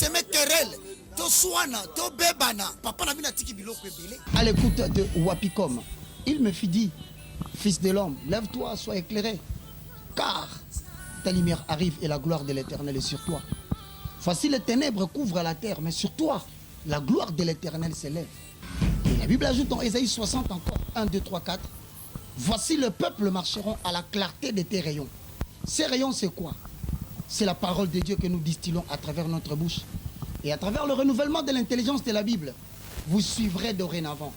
seme querelle, to swana, to bebana. Papa n'a pas tiki biloko ebele. À l'écoute de Wapicom, il me fit dit, fils de l'homme, lève-toi, sois éclairé, car ta lumière arrive et la gloire de l'Éternel est sur toi. Voici les ténèbres couvrent la terre, mais sur toi, la gloire de l'Éternel s'élève. Et la Bible ajoute dans Ésaïe 60 encore, 1, 2, 3, 4, voici le peuple marcheront à la clarté de tes rayons. Ces rayons, c'est quoi? C'est la parole de Dieu que nous distillons à travers notre bouche. Et à travers le renouvellement de l'intelligence de la Bible, vous suivrez dorénavant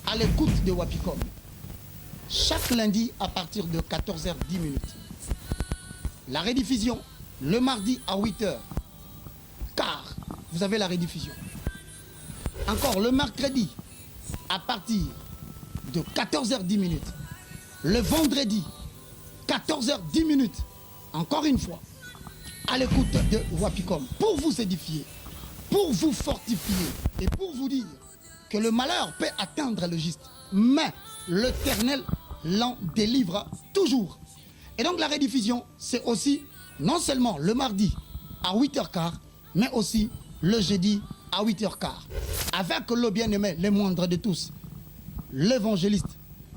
à l'écoute de Wapicom. Chaque lundi à partir de 14h10. La rediffusion, le mardi à 8h. Car vous avez la rediffusion. Encore le mercredi à partir de 14h10. Le vendredi, 14h10. Encore une fois, à l'écoute de Wapicom, pour vous édifier, pour vous fortifier et pour vous dire que le malheur peut atteindre le juste, mais l'Éternel l'en délivre toujours. Et donc la rediffusion, c'est aussi non seulement le mardi à 8h15, mais aussi le jeudi à 8h15. Avec le bien-aimé, le moindre de tous, l'évangéliste,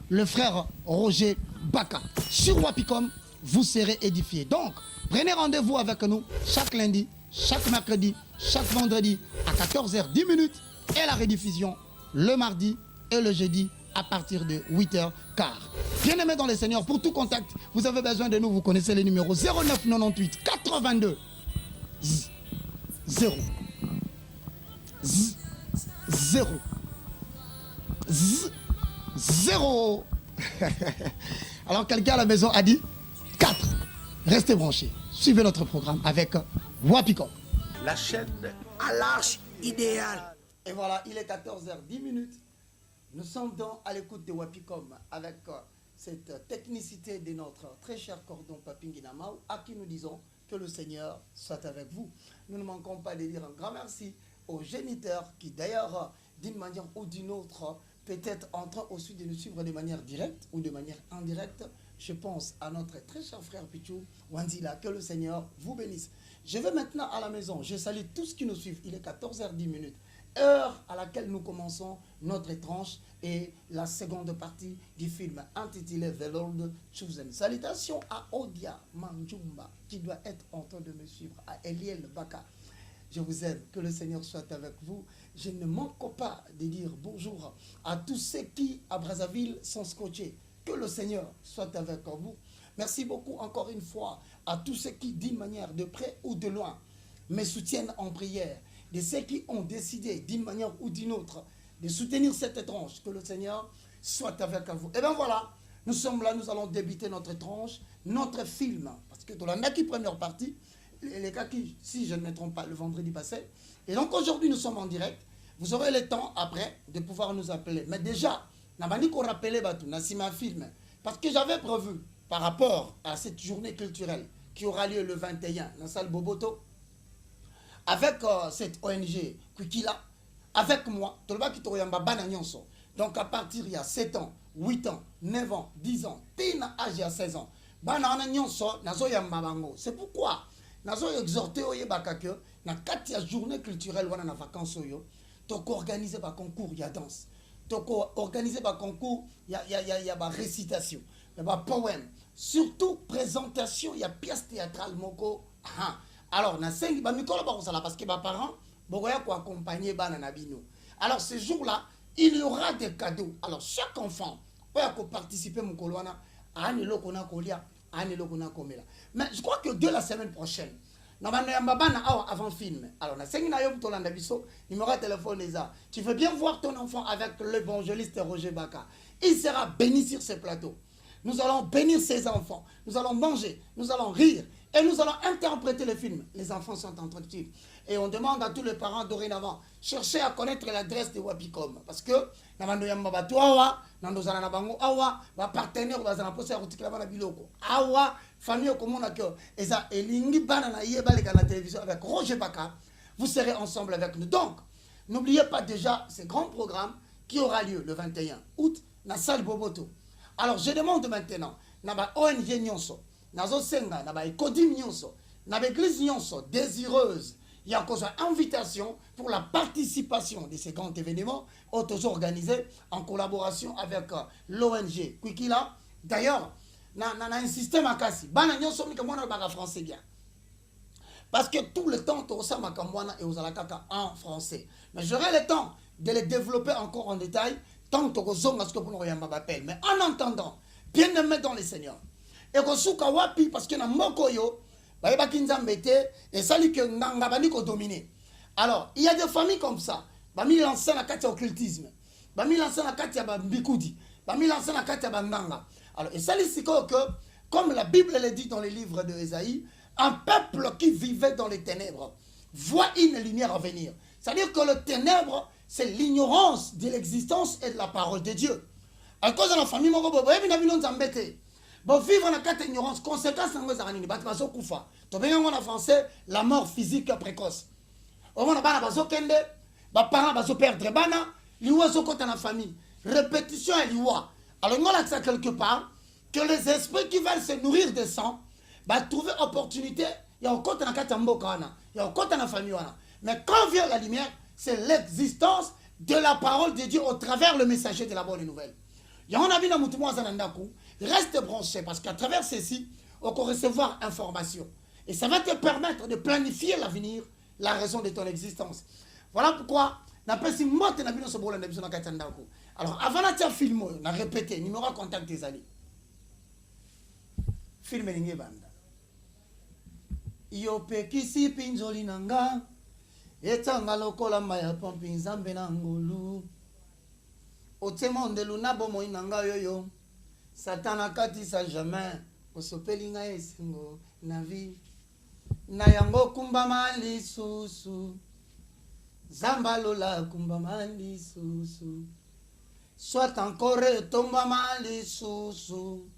le frère Roger Baka. Sur Wapicom, vous serez édifiés. Donc, prenez rendez-vous avec nous chaque lundi, chaque mercredi, chaque vendredi à 14h10 et la rediffusion le mardi et le jeudi à partir de 8h15. Bien-aimés dans les seigneurs, pour tout contact, vous avez besoin de nous, vous connaissez les numéros 09 98 82 0 0 0. Alors quelqu'un à la maison a dit 4. Restez branchés. Suivez notre programme avec Wapicom. La chaîne à l'arche idéale. Et voilà, il est 14h10. Nous sommes donc à l'écoute de Wapicom avec cette technicité de notre très cher cordon Papinguinamau, à qui nous disons que le Seigneur soit avec vous. Nous ne manquons pas de dire un grand merci aux géniteurs qui d'ailleurs, d'une manière ou d'une autre, peut-être en train aussi de nous suivre de manière directe ou de manière indirecte. Je pense à notre très cher frère Pichou Wanzila, que le Seigneur vous bénisse. Je vais maintenant à la maison. Je salue tous qui nous suivent. Il est 14h10, heure à laquelle nous commençons notre tranche et la seconde partie du film intitulé The Lord Chosen. Salutations à Odia Manjumba qui doit être en train de me suivre, à Eliel Baka. Je vous aime, que le Seigneur soit avec vous. Je ne manque pas de dire bonjour à tous ceux qui, à Brazzaville, sont scotchés. Que le Seigneur soit avec vous. Merci beaucoup encore une fois à tous ceux qui, d'une manière de près ou de loin, me soutiennent en prière. De ceux qui ont décidé, d'une manière ou d'une autre, de soutenir cette tranche. Que le Seigneur soit avec vous. Et bien voilà, nous sommes là, nous allons débuter notre tranche, notre film. Parce que dans la première partie, les cas qui, si je ne me trompe pas, le vendredi passé. Et donc aujourd'hui, nous sommes en direct. Vous aurez le temps après de pouvoir nous appeler. Mais déjà, n'a pas dit qu'on rappelait Batou, Nassima Film. Parce que j'avais prévu, par rapport à cette journée culturelle qui aura lieu le 21 dans la salle Boboto, avec cette ONG Kwikila, avec moi, donc à partir il y a 7 ans, 8 ans, 9 ans, 10 ans, tina âge à 16 ans, c'est pourquoi nazo exhorté oyebaka que na kati ya journée culturelle wana na vacances oyo toko organiser ba concours ya danse, toko organiser ba concours ya ba récitation, ya ba poème, surtout présentation ya pièce théâtrale moko. Alors na sengi ba mikolo ba kosala parce que ba parents bokoya ko accompagner bana na bino. Alors ce jour-là, il y aura des cadeaux. Alors chaque enfant peut participer mokolo wana ani lokona kolia. Mais je crois que de la semaine prochaine, avant film. Alors, numéro de téléphone, tu veux bien voir ton enfant avec l'évangéliste Roger Baka. Il sera béni sur ce plateau. Nous allons bénir ses enfants. Nous allons manger, nous allons rire et nous allons interpréter le film. Les enfants sont en train de suivre. Et on demande à tous les parents dorénavant, cherchez à connaître l'adresse de Wapicom. Parce que, partenaire famille télévision avec Roger Baka, vous serez ensemble avec nous. Donc, n'oubliez pas déjà ce grand programme qui aura lieu le 21 août dans la salle Boboto. Alors, je demande maintenant, na ONG Nyonso, na Zosenga, na Ekodim Nyonso, na l'église Nyonso, désireuse, il y a encore une invitation pour la participation de ces grands événements auto-organisés en collaboration avec l'ONG Kwikila. D'ailleurs, on a un système à Kassi. On français bien. Parce que tout le temps, tu as Makamwana et Ozalakaka en français. Mais j'aurai le temps de les développer encore en détail tant que tu mais en entendant, bien aimé dans les seigneurs. Et que souka wapi parce que na mokoyo ba kinzambete et sali que ngabani ko dominer. Alors, il y a des familles comme ça. Ba mi lancé na katia occultisme. Ba mi lancé na katia ba mbikudi. Ba mi lancé na katia ba nganga. Alors, et sali siko que comme la Bible le dit dans les livres de Ésaïe, un peuple qui vivait dans les ténèbres voit une lumière à venir. C'est-à-dire que le ténèbre, c'est l'ignorance de l'existence et de la parole de Dieu. À cause de la famille, bon, vivre dans cette ignorance, conséquence, tu en français, la mort physique précoce. Au moment où les parents vont perdre la famille. Répétition et loi. Alors, on a ça quelque part, que les esprits qui veulent se nourrir de sang, trouver opportunité, il y a encore dans la famille. Mais quand vient la lumière, c'est l'existence de la parole de Dieu au travers le messager de la bonne nouvelle. Reste branché parce qu'à travers ceci, on peut recevoir information. Et ça va te permettre de planifier l'avenir, la raison de ton existence. Voilà pourquoi, alors avant de filmer, on a répété, numéro de contact des alliés. Filme linge banda. Yope kisi pinjoli nanga. Etanga lokola maya pompi nzambe na ngulu. Otemonde luna bomo inanga yoyo. Satana katisa jamais. Osopeli nga esingo na vie. Na yango kumba mali susu. Zamba lola kumba mali susu. Soit encore tomba mali susu.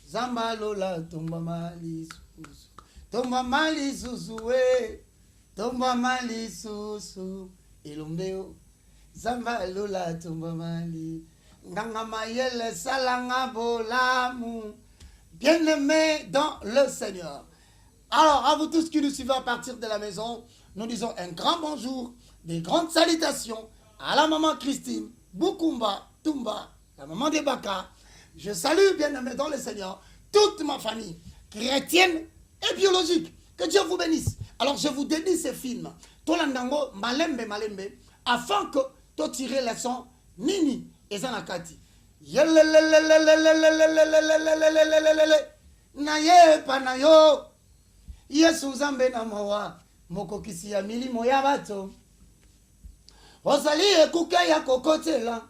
Zamba lola tomba mali susu. Tomba mali susu we. Tomba mali susu. Elombeo. Zamba lola tomba mali. Nganga mayele salanga bolamu. Bien-aimés dans le Seigneur. Alors, à vous tous qui nous suivez à partir de la maison, nous disons un grand bonjour, des grandes salutations à la maman Christine, Bukumba, Tumba, la maman de Baka. Je salue, bien-aimés dans le Seigneur, toute ma famille, chrétienne et biologique. Que Dieu vous bénisse. Alors, je vous dédie ces films, Tolandango, Malembe, Malembe, afin que tu tires les sons Nini et Zanakati. Naye panayo Yesu zambe na mawa moko kisi ya milimo ya bato Ozali ekuke ya kokotela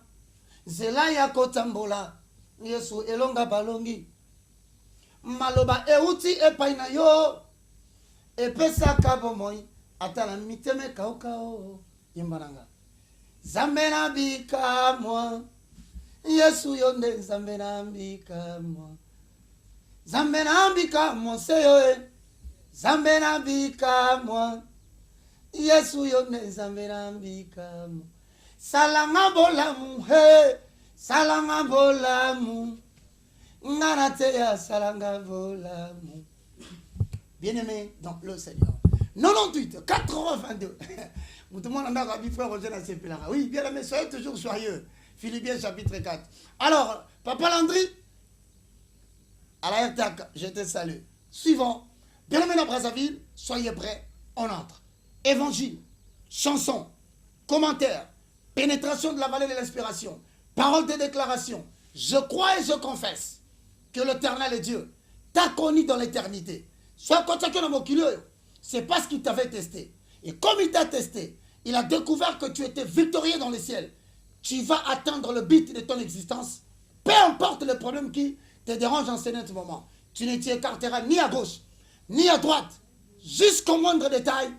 Zela ya kotambola Yesu elonga balongi Maloba euti epai na yo Epesa kabomoi Atala miteme kaukao Yembananga Zambe na bika mwa Yesu yonde zambe na bika mwa Zambe na bika mwa seyo Zambe na bika mwa Yesu yonde zambe na bika mwa Salanga bolamu he Salanga bolamu Ngarateya salanga bolamu. Bien-aimé dans le Seigneur. 98 82. Vous tout le monde en a ravi frère Roger Nassepelara. Oui, bien-aimé, soyez toujours joyeux. Philippiens chapitre 4. Alors, Papa Landry, à la RTAC, je te salue. Suivant, bien-aimé dans Brazzaville, soyez prêts, on entre. Évangile, chanson, commentaire, pénétration de la vallée de l'inspiration, parole de déclaration. Je crois et je confesse que l'Éternel est Dieu. T'as connu dans l'éternité. Soit quand tu as c'est parce qu'il t'avait testé. Et comme il t'a testé, il a découvert que tu étais victorieux dans le ciel. Tu vas atteindre le but de ton existence. Peu importe le problème qui te dérange en ce moment. Tu ne t'y écarteras ni à gauche, ni à droite. Jusqu'au moindre détail,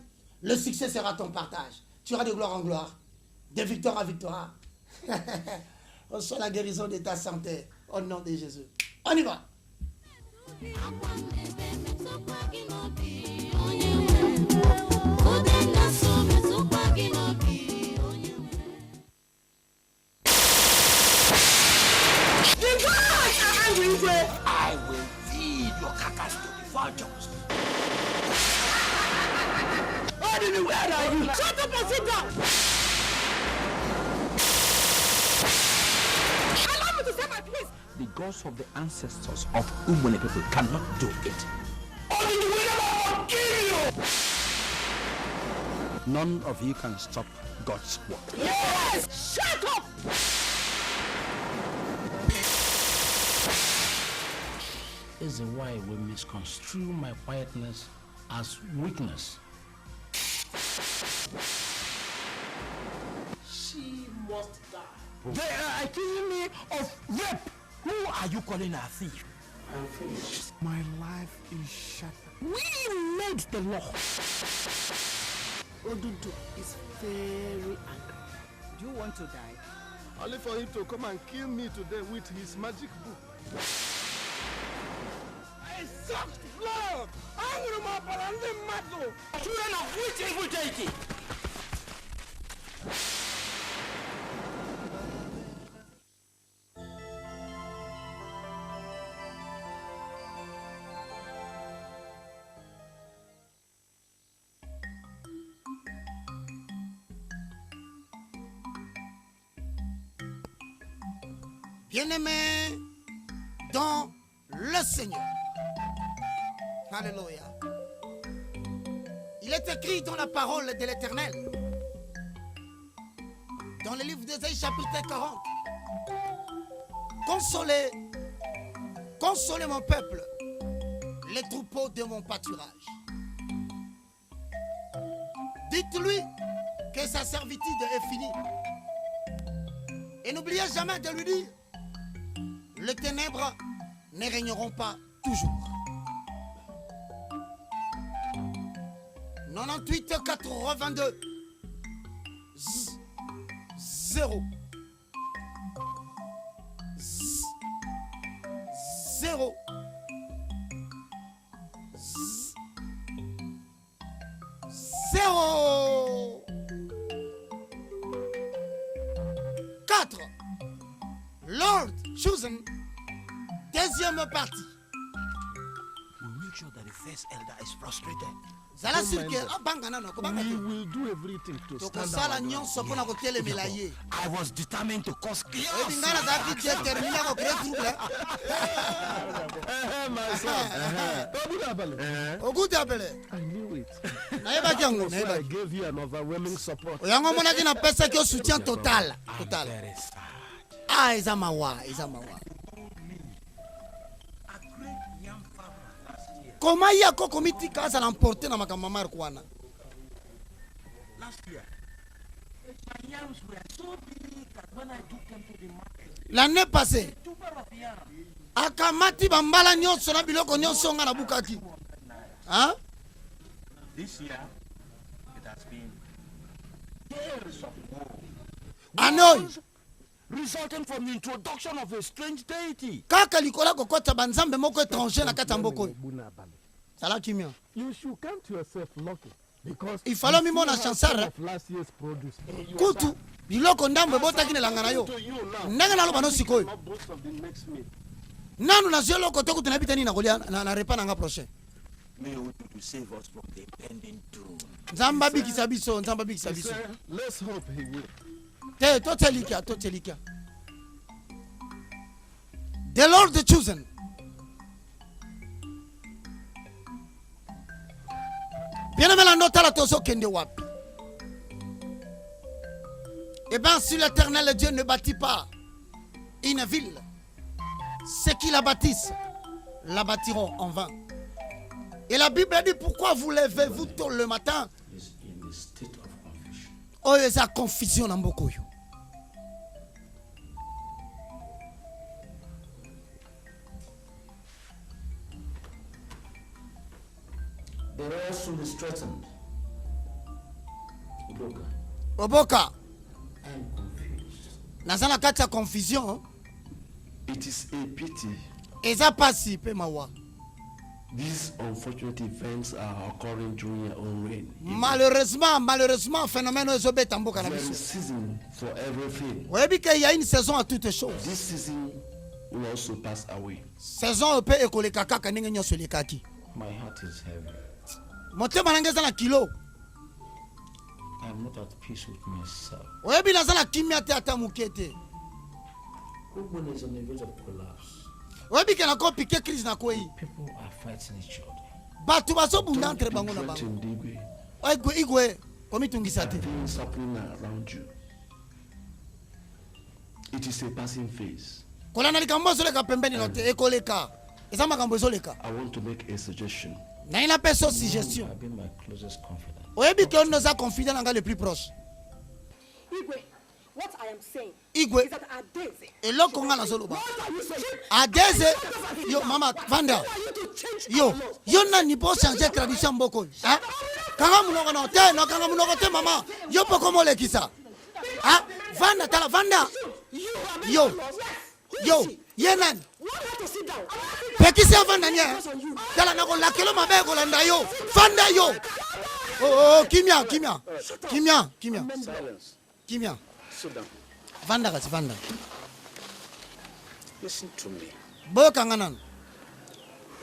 le succès sera ton partage. Tu iras de gloire en gloire, de victoire en victoire. Reçois la guérison de ta santé. Au nom de Jésus. On y va. I will feed your carcass to the vultures. bad are you? Shut up and sit down. Allow me to say my piece. The gods of the ancestors of Umbone people cannot do it. Only the winner will kill you. None of you can stop God's work. Yes! Shut up! Is why we misconstrue my quietness as weakness. She must die. They are accusing me of rape. Who are you calling a thief? I'm finished. My life is shattered. We made the law. Odudu is very angry. Do you want to die? Only for him to come and kill me today with his magic book. I sucked blood. I'm my parande mato. Children of which evil deity? Bien-aimés dans le Seigneur. Alléluia. Il est écrit dans la parole de l'Éternel, dans le livre d'Ésaïe chapitre 40. Consolez, consolez mon peuple, les troupeaux de mon pâturage. Dites-lui que sa servitude est finie. Et n'oubliez jamais de lui dire, les ténèbres ne régneront pas toujours. 98 82 0 0 0 4 Lord chosen. Deuxième partie. We make sure that the first elder is frustrated. Zala sirke abanga nano kobanga We tu. will do everything to To stand kosala our nyonso pona kotelemela ye. I was determined to cause chaos. Ebi ngana za ki déterminé ko créer trouble. My son. Oguta bele. I knew it. Na yeba kyango, na So I yeba. gave you an overwhelming support. Oyango mona ki na pesa ki soutien total. Total. Very sad. Ah, eza mawa, eza mawa. A great young farmer last year. Comment ya ko komiti ka za l'emporter na makamama kwana. Last year, my yams were so big that when I took them to the market, L'année passée, tuber of yam, akamati bambala nyonso na biloko nyonso nga na bukaki. Hein? this year, it has been years of woe. Anoy. Resulting from the introduction of a strange deity. Kaka likola kokota banzambe moko étranger na kati ya mboko. Bunabali. Sala kimia. You should count yourself lucky because Il fallait you mimo na still have chansara. some of last year's produce. Kutu biloko ndambe botaki na langana yo. To you now. Ndenge naloba no sikoyo. Not both of them makes me. Nanu na zelo kote kutu na bitani na kolia na repa na nga prochain. May you to save us from the impending doom. Nzamba bikisa biso, nzamba bikisa He biso. said, let's hope he will. Te to telikia, to telikia. The Lord the chosen. Bien-aimé la nota la tozo kende wapi. Eh bien, si l'Éternel Dieu ne bâtit pas une ville, ceux qui la bâtissent la bâtiront en vain. Et la Bible dit, pourquoi vous levez-vous tôt le matin? Is in a state of confusion. Oh, il y a confusion dans beaucoup. The royal soul is threatened. Udoka, Oboka, I am confused. nazana kati ya confusion. It is a pity Eza pasi pe mawa. these unfortunate events are occurring during your own reign. Malheureusement, phénomène ezobeta mboka na There is biso. season for everything. Oyebi ke ya une saison à toutes choses. This season will also pass away. Saison pe ekoleka kaka ndenge nyonso elekaki. My heart is heavy. Motema nange eza na kilo. not at peace with myself. oyebi nazala kimia te ata moke te. Ugbene is on the verge of collapse. oyebi ke nako pike crise na kwei. People are fighting each other. Bato bazobunda entre bango na bango. Igwe komitungisa te. Things happening around you. It is a passing phase. kolana likambo ezoleka pembeni no te ekoleka eza makambo ezoleka. I want to make a suggestion. na ina peso suggestion. I've been my closest confidant. oyebi ke ono za confident nanga le plus proche. Igwe, what I am saying Igwe is that Adeze, eloko nga nazoloba. what are you saying? Adeze yo mama vanda. Why are you to change Yo, our laws? yo nani po changer tradition mboko. Hein? Kanga munoko no te, no kanga munoko te mama. Yo poko mo lekisa. Ah, vanda tala vanda. You are making Yo. laws. Yo, yenan. Why have to sit down? Pekisa vanda nya. Tala nako lakelo mabe ko landa yo. Vanda yo. Oh, kimia. Silence. Kimia. Sit down. Vanda kasi vanda. Listen to me. Boyo kanga nan.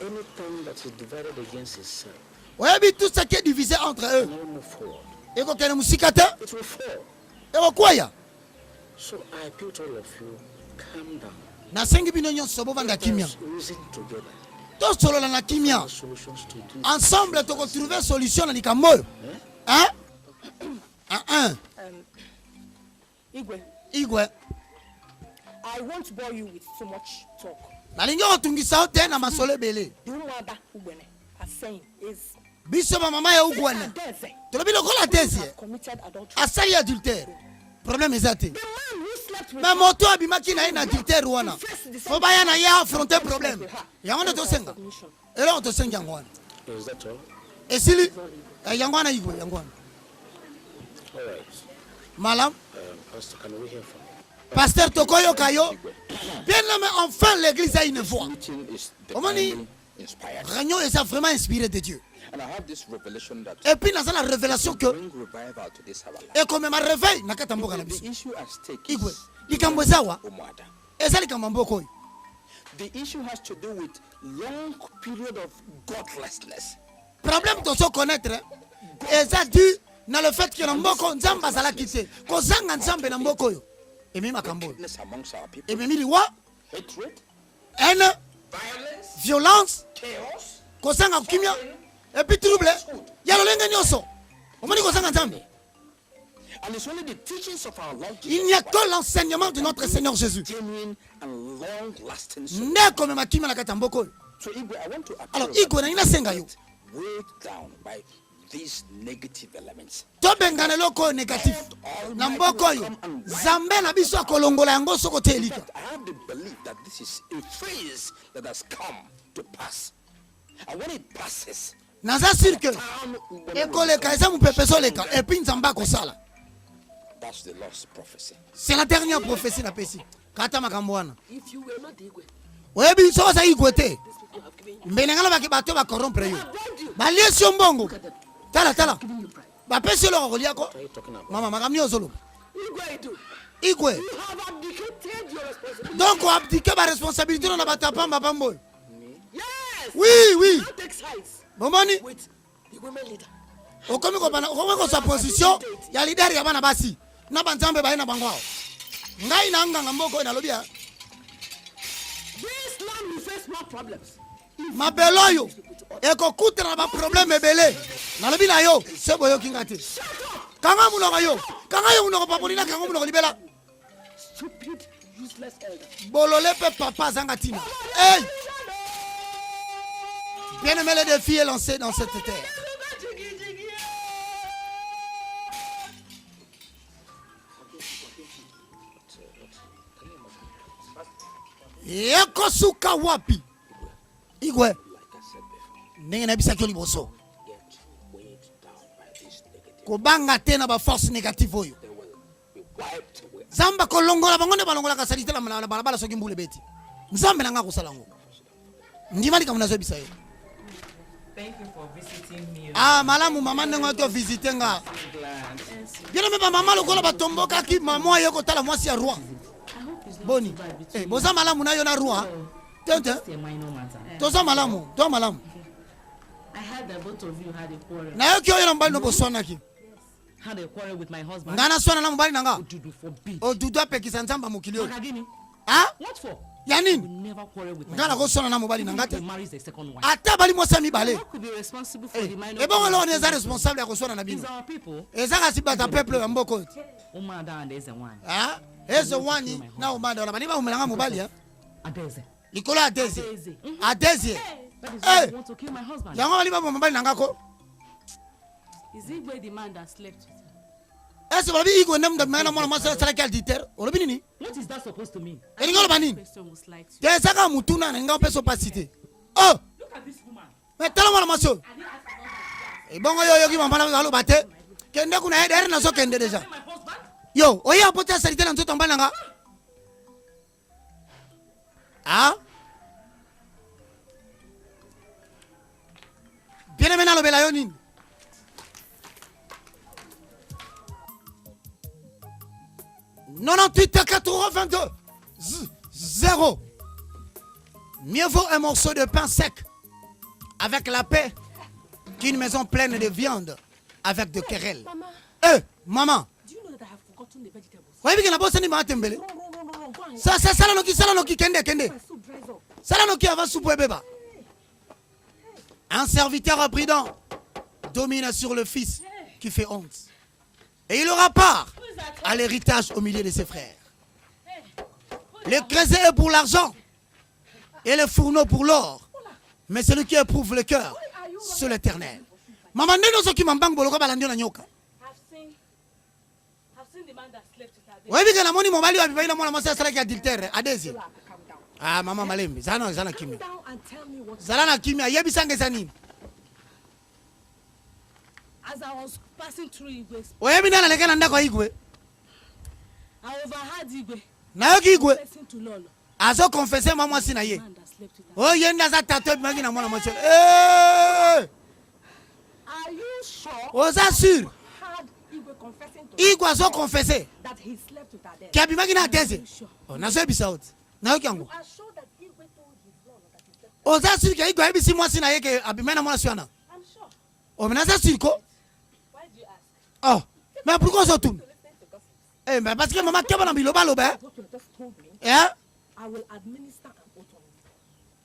Anything that is divided against itself Oyebi tout ce qui est divisé entre eux. will move forward. Eko kene musika te. It will fall. Eko kwaya. So I appeal to all of you, calm down. Na sengi bino nyonso bo vanda kimia. Let's reason together. To solo na kimia. Solutions to this. Ensemble toko trouver solution na likambo. Hein? Igwe, Igwe. I won't bore you with so much talk. Nalingi otungisa ote na masole bele. The mother Ugwene are saying is Biso ba mama ya ugwane. Adeze Tolobi lokola tesi. committed adultery. Asali adultère. Problème ezate. The man who slept with Mais moto abimaki na ina adultère wana. Faut ba ya na ya affronter problème. Yango to senga. Elo to senga ngwana. Is that all? Esili yangwana igwe yangwana. All right. Malam. Pastor, can we hear from you? Pasteur Tokoyo Kayo. Bien aimé, enfin l'église a une voix. Meeting is Omoni, divinely inspired. réunion est vraiment inspiré de Dieu. And I have this revelation that Et puis, dans la révélation que, bring revival to this our life. et comme ma réveil, nakata mboka na biso. The issue at stake Igwe, is likambo ezawa, Umwada. eza likambo mboko oyo. The issue has to do with long period of godlessness. Problème tozo connaître, eza dû na le fait que na mboko nzamba azalaki te. Kozanga nzambe na mboko oyo. Emi makambo. Wickedness amongst our people. Emi liwa, Hatred, haine, violence, violence, chaos, kozanga kimia, et puis trouble. Ya lolenge nyonso. Omoni kozanga nzambe. and it's only the teachings of our Lord Il Jesus n'y a que l'enseignement de notre Seigneur Jésus. genuine and long-lasting. Nde comme ma kimia na kata mboko oyo. So Igwe, I want to Alors appeal Igwe na ina senga yo. weighed down by these negative elements. Tobengana eloko négatif. Na mboko oyo. Zambe na biso akolongola yango soko te elika. I have the belief that this is a phase that has come to pass. And when it passes, Naza sûr que ekoleka eza mupepeso leka et puis nzamba akosala. that's the lost prophecy. C'est la dernière prophétie na pesi. Kata makambo wana. If you were not Igwe, Oyebi so za Igwe te. these people have given you. Mbenengala baki bato ba corrompre yo. I begged you. Baliesi mbongo. Tala. Giving you pride. Ba pesi lo ngoliako. What are you talking about? Mama makamni ozolo. Igwe, do. Igwe. You have abdicated your responsibility. Donc on abdique ba responsabilité na batapamba pambo. Yes. Oui. Now take sides Bomoni. with the women leader. Okomi ko bana ko sa position ya leader ya bana basi. Na banzambe ba ina bangwao. Ngai na nganga mboko na lobia. This land will face more problems. Mabelo yo. Eko kutra ba problème ebele. Na lobi na yo, sebo yo kingate. Kanga munoko yo. Kanga yo munoko papolina kanga munoko libela. Stupid, useless elder. Bolole pe papa zangatina. Hey! Bien aimé, le défi est lancé dans cette terre. Yekosuka wapi? Igwe. Like I said before, Ndenge na bisaki liboso. get weighed down by these negative. Kobanga tena ba force négative oyo. They will be wiped away. Zamba kolongola bangonde balongola kasali tela na balabala soki mbule beti. Nzambe nanga kosala ngo. Ndimali kama nazo bisayo. Thank you for visiting me. Malamu mama ndengo to visiter nga. Bien aimé ba mama lokola batomboka ki mama yoko tala mwasi ya roi. Boni. Boza malamu na yo na roi. Tente. A minor matter. Toza malamu, to malamu. I heard that both of you had a quarrel. Na yo ki oyo na mbali no boswana ki. had a quarrel with my husband. Ngana swana na mobali nanga. Odudu forbid. Odudu apekisa nzamba mukilio. Makagini. Ah? What for? Yanin. We never quarrel with my Ngana ko husband. swana na mobali nanga te. He marries a second wife. Ata bali mo sami bale. Who could be responsible for the minor? E bon lo on est responsable ya ko swana na bino. These are our people. Ezaka sibata peuple ya mboko. Umada and there's a one. Ah? Ezo wani na umada na baniba umelanga mobali ya. Adeze. Likolo adeze. Adeze. That is why you want to kill my husband. Yango bali ba mobali nanga ko. Is it where the man that slept with her? Est-ce que vous avez dit que vous avez dit que vous avez dit What is that supposed to mean? que vous avez dit Person was like to que vous avez dit que vous avez dit oh Look at this woman. mais tellement la maso et bon yo yo qui m'a parlé de batte kende kuna aide na so kende déjà My husband? yo oya apota salite na nzoto mbana nga ah bien aimé na lobela yo nini. « 98 82 0. Mieux vaut un morceau de pain sec avec la paix qu'une maison pleine de viande avec de querelles. » Mama, maman. do you know that I have forgotten the vegetables? Oui, mais bosse ni matembele. No, go on. Ça sala no ki kende. My soup dries up. Sala no ki avant soupe beba. Un serviteur imprudent domine sur le fils qui fait honte. Et il aura part à l'héritage au milieu de ses frères. Le creuset est pour l'argent et le fourneau pour l'or. Mais celui qui éprouve le cœur, c'est l'Éternel. Maman, ne nous occupe pas de nyoka. I've seen the man that slept with her. Oui, mais la moni mobali wa bibaina mwana masa sala ki adultère adezi. Ah mama malembe, zana kimi. Down and tell me what. Zana kimi ayebi sange sanini. As I was passing through Igwe's, Oyebi nana lekana ndako igwe. I overheard Igwe Na yoki igwe. confessing to Lolo. Azo confesser mama si na ye. The man that slept with her. Oh yenda za tato magi na mwana mose. Eh! Are you sure? Oza sûr. Had Igwe confessing to Igwe azo confesser. that he slept with her then? Ki abimagi na Are adezi. you sure? Oh nazo ebisa out. Na yoki yango. You are sure that Igwe told his Lolo that he slept with Oza sûr ki igwe ebisi mwasi na ye ke abimena mwana siana. her? I'm sure. Oh menaza sûr ko. Why do you ask? Oh. Mais pourquoi ça tourne? To listen to gossip. Eh mais parce que maman keba na biloba loba. What you just told me, Eh? I will administer an oath on you.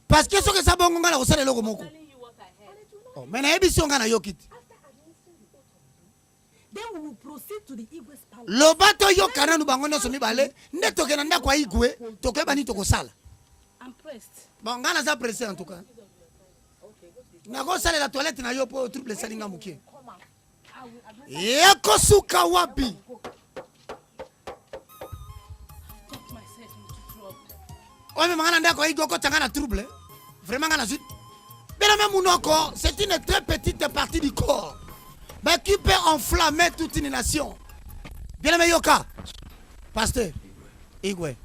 Parce que ce que ça bongo ngala osale loko moko. Telling you what I heard. Oh mais na ebisi ngana yokit. After administering the oath on you, then we will proceed to the Igwe's palace. Lobato yo kana nu bango no so mibale. Nde tokena nda kwa igwe, tokeba ni tokosala. I'm pressed. Bon ngana za pressé en tout cas. Na ko sala la toilette na yo po triple salinga mukie. Come out. I will administer. Yeko suka wapi? Got myself into trouble. Ouais mais ngana nda kwa igwe ko tangana trouble. Vraiment ngana zut. Bien même munoko, c'est une très petite partie du corps. Mais qui peut enflammer toute une nation. Bien aimé Yoka. Pasteur. Igwe.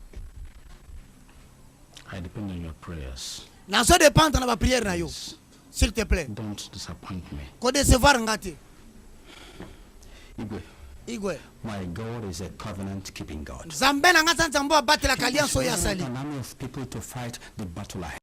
I depend on your prayers. Na so dépendre na ba prière na yo. S'il te plaît. Don't disappoint me. Ko décevoir ngati. Igwe, Igwe. my God is a covenant-keeping God. Zambe na ngata nzambo abatela alliance oyo asali. An army of people to fight the battle ahead.